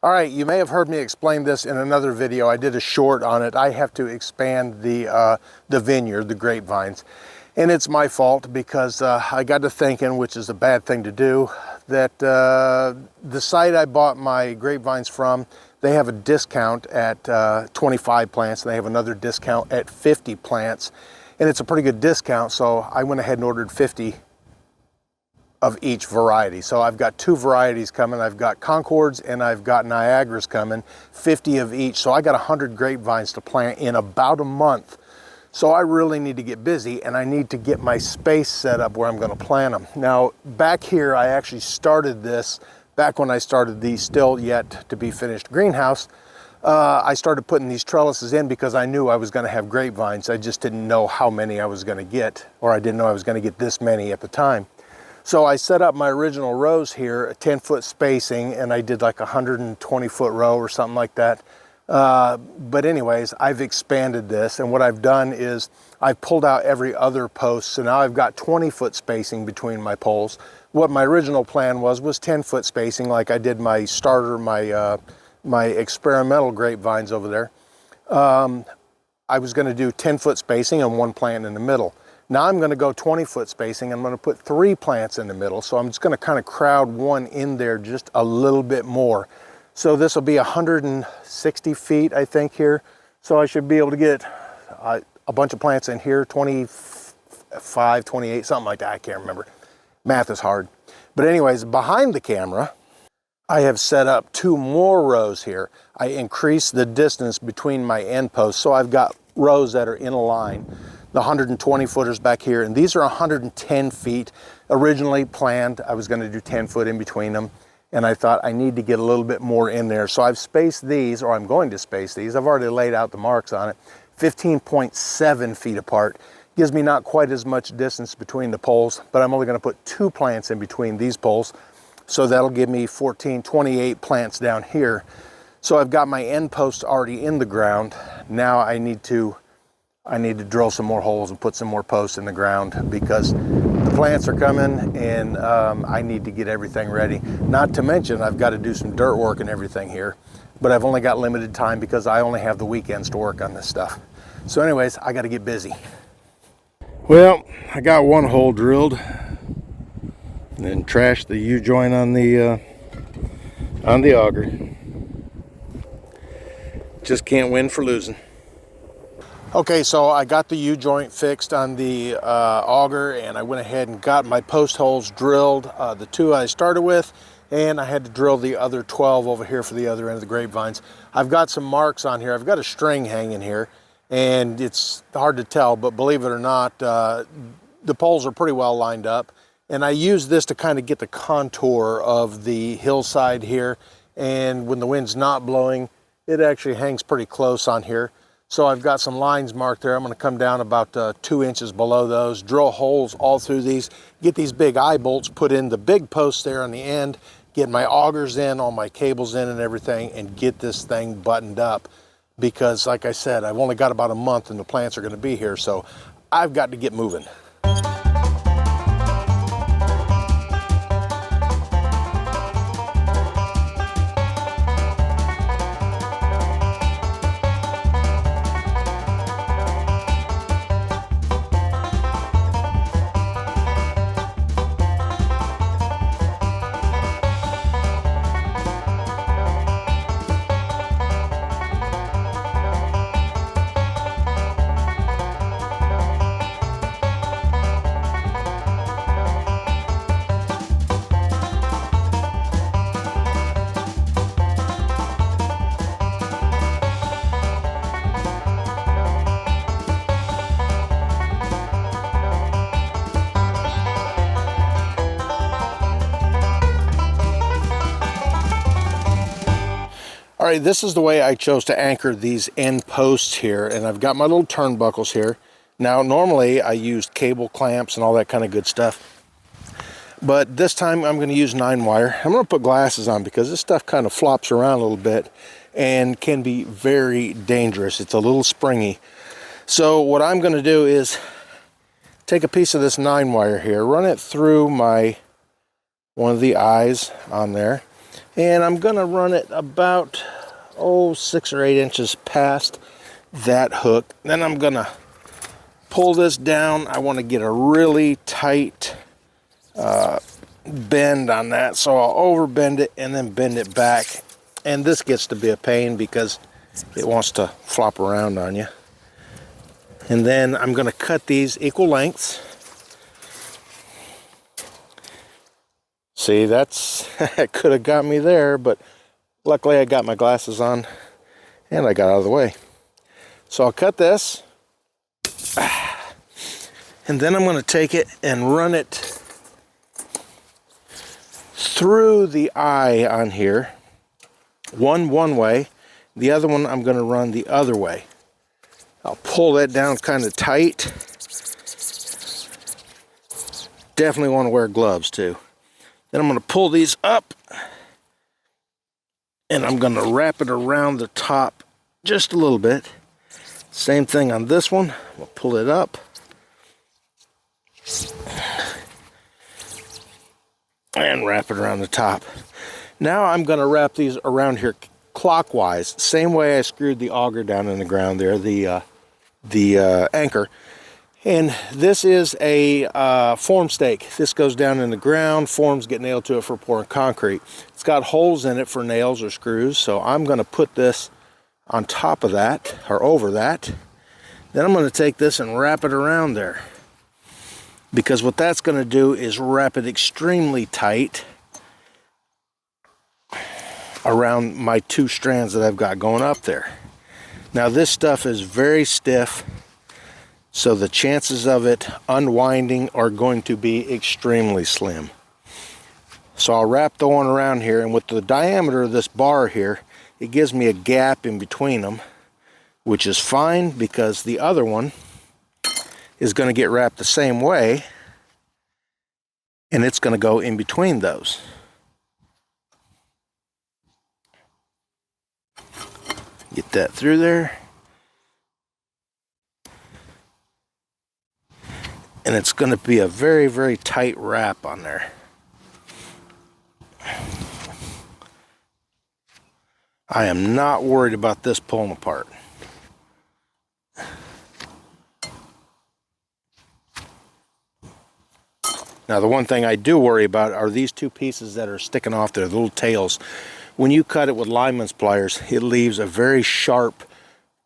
All right, you may have heard me explain this in another video. I did a short on it. I have to expand the vineyard, the grapevines. And it's my fault because I got to thinking, which is a bad thing to do, that the site I bought my grapevines from, they have a discount at 25 plants, and they have another discount at 50 plants. And it's a pretty good discount, so I went ahead and ordered 50 of each variety. So I've got two varieties coming. I've got Concords and I've got Niagaras coming, 50 of each. So I got 100 grapevines to plant in about a month. So I really need to get busy, and I need to get my space set up where I'm going to plant them. Now, back here, I actually started this back when I started the still yet to be finished greenhouse. I started putting these trellises in because I knew I was going to have grapevines. I just didn't know how many I was going to get, or I didn't know I was going to get this many at the time. So I set up my original rows here at 10-foot spacing, and I did like a 120-foot row or something like that. But anyways, I've expanded this, and what I've done is I've pulled out every other post. So now I've got 20-foot spacing between my poles. What my original plan was 10-foot spacing, like I did my starter, my experimental grapevines over there. I was going to do 10-foot spacing and one plant in the middle. Now I'm going to go 20-foot spacing. I'm going to put 3 plants in the middle. So I'm just going to kind of crowd one in there just a little bit more. So this will be 160 feet, I think, here. So I should be able to get a bunch of plants in here, 25, 28, something like that. I can't remember. Math is hard. But anyways, behind the camera, I have set up 2 more rows here. I increased the distance between my end posts. So I've got rows that are in a line. The 120 footers back here, and these are 110 feet. Originally planned, I was going to do 10 foot in between them, and I thought I need to get a little bit more in there. So I've spaced these, or I'm going to space these. I've already laid out the marks on it. 15.7 feet apart. Gives me not quite as much distance between the poles, but I'm only going to put 2 plants in between these poles. So that'll give me 28 plants down here. So I've got my end posts already in the ground. Now I need to drill some more holes and put some more posts in the ground because the plants are coming, and I need to get everything ready. Not to mention I've got to do some dirt work and everything here, but I've only got limited time because I only have the weekends to work on this stuff. So anyways, I got to get busy. Well, I got one hole drilled and then trashed the U-joint on the auger. Just can't win for losing. Okay, so I got the U-joint fixed on the auger, and I went ahead and got my post holes drilled, the 2 I started with, and I had to drill the other 12 over here for the other end of the grapevines. I've got some marks on here. I've got a string hanging here, and it's hard to tell, but believe it or not, the poles are pretty well lined up. And I use this to kind of get the contour of the hillside here, and when the wind's not blowing, it actually hangs pretty close on here. So I've got some lines marked there. I'm going to come down about 2 inches below those, drill holes all through these, get these big eye bolts put in the big posts there on the end, get my augers in, all my cables in and everything, and get this thing buttoned up. Because like I said, I've only got about a month and the plants are going to be here, so I've got to get moving. All right, this is the way I chose to anchor these end posts here, and I've got my little turnbuckles here. Now, normally I used cable clamps and all that kind of good stuff, but this time I'm going to use 9-wire. I'm going to put glasses on because this stuff kind of flops around a little bit and can be very dangerous. It's a little springy. So what I'm going to do is take a piece of this 9-wire here, run it through one of the eyes on there, And I'm gonna run it about 6 or 8 inches past that hook. Then I'm gonna pull this down. I want to get a really tight bend on that, so I'll overbend it and then bend it back. And this gets to be a pain because it wants to flop around on you. And then I'm going to cut these equal lengths. See, that's that could have got me there, but luckily I got my glasses on and I got out of the way. So I'll cut this, and then I'm going to take it and run it through the eye on here. One way, the other one I'm going to run the other way. I'll pull that down kind of tight. Definitely want to wear gloves too. Then I'm going to pull these up and I'm going to wrap it around the top just a little bit. Same thing on this one. We'll pull it up and wrap it around the top. Now I'm going to wrap these around here clockwise, same way I screwed the auger down in the ground there, the anchor. And this is a form stake. This goes down in the ground, forms get nailed to it for pouring concrete. It's got holes in it for nails or screws, so I'm going to put this on top of that, or over that. Then I'm going to take this and wrap it around there, because what that's going to do is wrap it extremely tight around my 2 strands that I've got going up there. Now this stuff is very stiff, so the chances of it unwinding are going to be extremely slim. So I'll wrap the one around here, and with the diameter of this bar here, it gives me a gap in between them, which is fine because the other one is going to get wrapped the same way, and it's going to go in between those. Get that through there. And it's going to be a very, very tight wrap on there. I am not worried about this pulling apart. Now the one thing I do worry about are these 2 pieces that are sticking off there, the little tails. When you cut it with lineman's pliers, it leaves a very sharp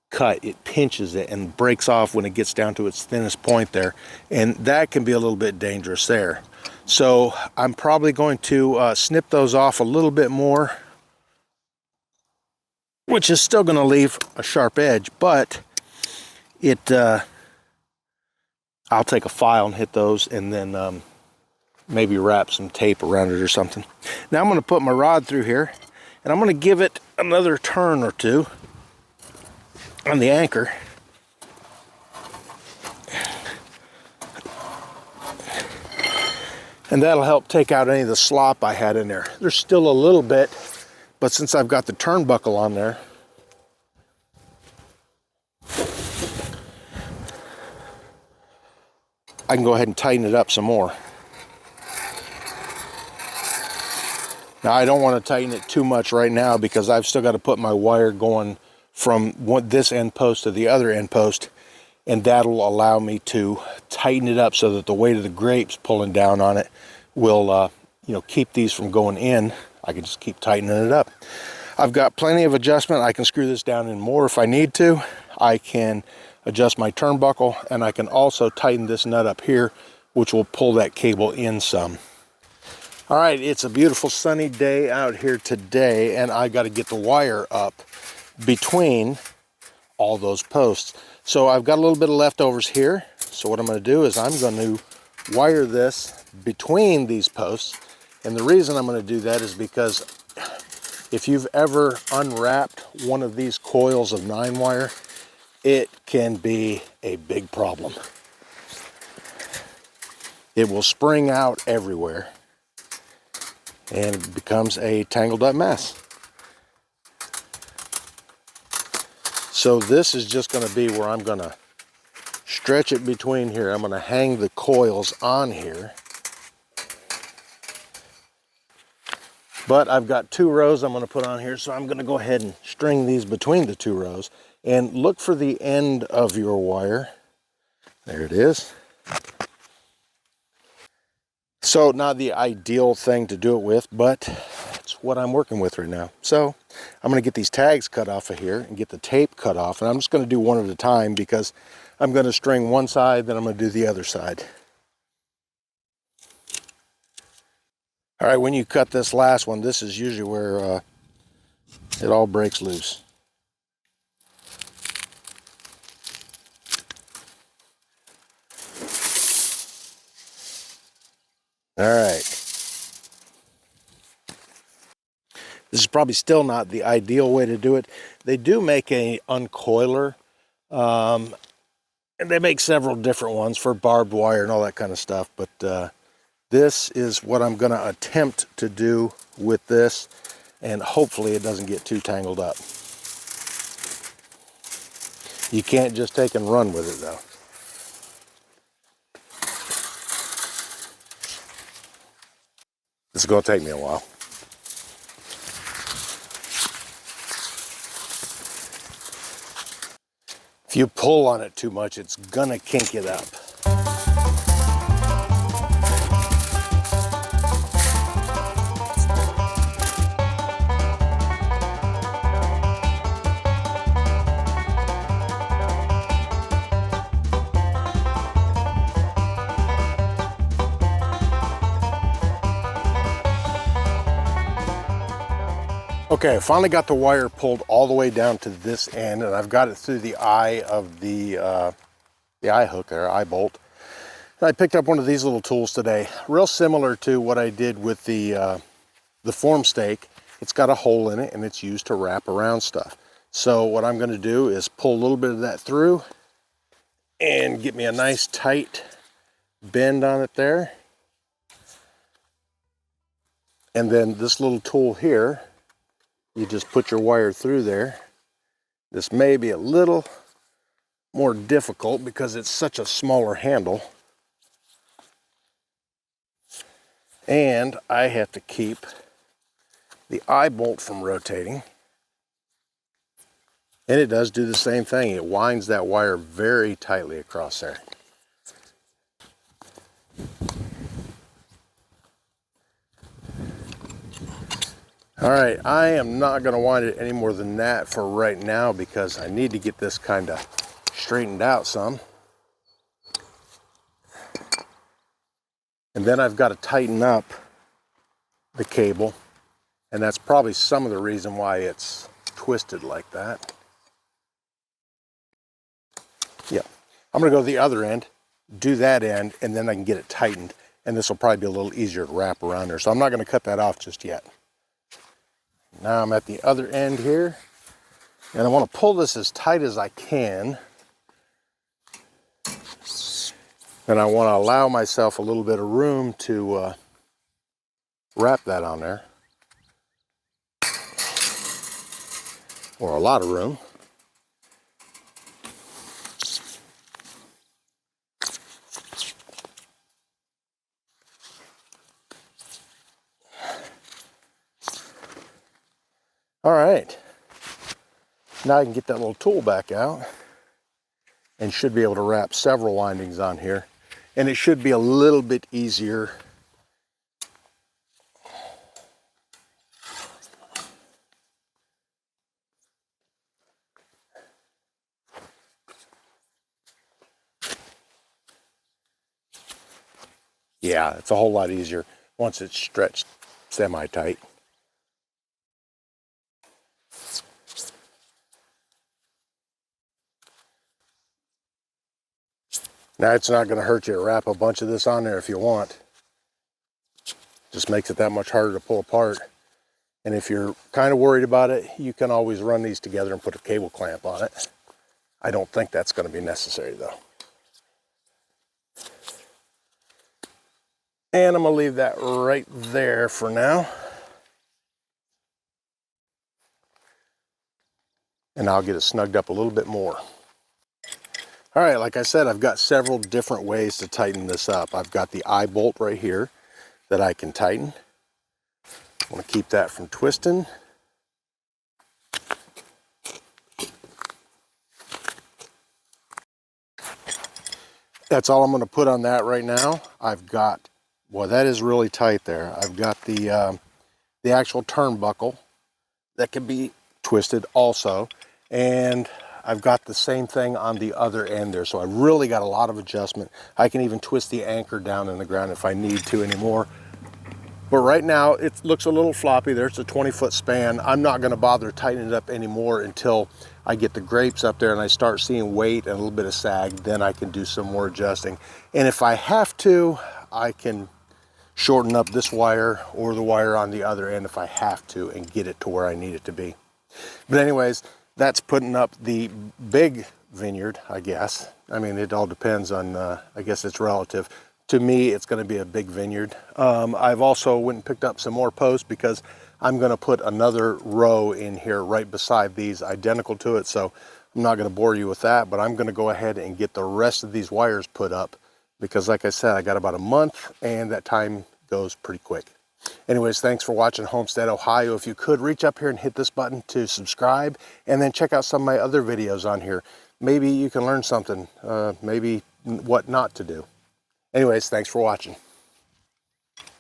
cut. It pinches it and breaks off when it gets down to its thinnest point there, and that can be a little bit dangerous there. So I'm probably going to snip those off a little bit more, which is still going to leave a sharp edge, but it I'll take a file and hit those, and then maybe wrap some tape around it or something. Now I'm going to put my rod through here, and I'm going to give it another turn or 2 on the anchor. And that'll help take out any of the slop I had in there. There's still a little bit, but since I've got the turnbuckle on there, I can go ahead and tighten it up some more. Now I don't want to tighten it too much right now because I've still got to put my wire going from this end post to the other end post, and that'll allow me to tighten it up so that the weight of the grapes pulling down on it will keep these from going in. I can just keep tightening it up. I've got plenty of adjustment. I can screw this down in more if I need to. I can adjust my turnbuckle, and I can also tighten this nut up here, which will pull that cable in some. All right, it's a beautiful sunny day out here today, and I got to get the wire up between all those posts. So I've got a little bit of leftovers here. So what I'm going to do is I'm going to wire this between these posts. And the reason I'm going to do that is because if you've ever unwrapped one of these coils of 9-wire, it can be a big problem. It will spring out everywhere, and it becomes a tangled up mess. So this is just going to be where I'm going to stretch it between here. I'm going to hang the coils on here. But I've got 2 rows I'm going to put on here, so I'm going to go ahead and string these between the 2 rows. And look for the end of your wire. There it is. So not the ideal thing to do it with, but it's what I'm working with right now. So I'm going to get these tags cut off of here and get the tape cut off. And I'm just going to do one at a time because I'm going to string one side, then I'm going to do the other side. All right, when you cut this last one, this is usually where it all breaks loose. All right. This is probably still not the ideal way to do it. They do make a uncoiler, and they make several different ones for barbed wire and all that kind of stuff, but this is what I'm going to attempt to do with this, and hopefully it doesn't get too tangled up. You can't just take and run with it though. This is going to take me a while. If you pull on it too much, it's going to kink it up. Okay, I finally got the wire pulled all the way down to this end, and I've got it through the eye of the eye hook there, eye bolt. And I picked up one of these little tools today, real similar to what I did with the form stake. It's got a hole in it, and it's used to wrap around stuff. So what I'm going to do is pull a little bit of that through and get me a nice tight bend on it there. And then this little tool here, you just put your wire through there. This may be a little more difficult because it's such a smaller handle. And I have to keep the eye bolt from rotating. And it does do the same thing. It winds that wire very tightly across there. All right, I am not going to wind it any more than that for right now because I need to get this kind of straightened out some. And then I've got to tighten up the cable, and that's probably some of the reason why it's twisted like that. Yeah, I'm going to go to the other end, do that end, and then I can get it tightened, and this will probably be a little easier to wrap around there. So I'm not going to cut that off just yet. Now I'm at the other end here, and I want to pull this as tight as I can. And I want to allow myself a little bit of room to wrap that on there. Or a lot of room. All right, now I can get that little tool back out and should be able to wrap several windings on here, and it should be a little bit easier. Yeah, it's a whole lot easier once it's stretched semi-tight. Now it's not going to hurt you to wrap a bunch of this on there if you want. Just makes it that much harder to pull apart. And if you're kind of worried about it, you can always run these together and put a cable clamp on it. I don't think that's going to be necessary though. And I'm going to leave that right there for now. And I'll get it snugged up a little bit more. All right, like I said, I've got several different ways to tighten this up. I've got the eye bolt right here that I can tighten. want to keep that from twisting. That's all I'm going to put on that right now. I've got, boy, that is really tight there. I've got the actual turnbuckle that can be twisted also, and I've got the same thing on the other end there, so I really got a lot of adjustment. I can even twist the anchor down in the ground if I need to anymore. But right now it looks a little floppy. There's a 20-foot span. I'm not going to bother tightening it up anymore until I get the grapes up there and I start seeing weight and a little bit of sag. Then I can do some more adjusting. And if I have to, I can shorten up this wire or the wire on the other end if I have to and get it to where I need it to be. But anyways, that's putting up the big vineyard, I guess. I mean, it all depends on, I guess it's relative. To me, it's going to be a big vineyard. I've also went and picked up some more posts because I'm going to put another row in here right beside these identical to it. So I'm not going to bore you with that, but I'm going to go ahead and get the rest of these wires put up because like I said, I got about a month and that time goes pretty quick. Anyways, thanks for watching Homestead, Ohio. If you could reach up here and hit this button to subscribe and then check out some of my other videos on here. Maybe you can learn something, maybe what not to do. Anyways, thanks for watching.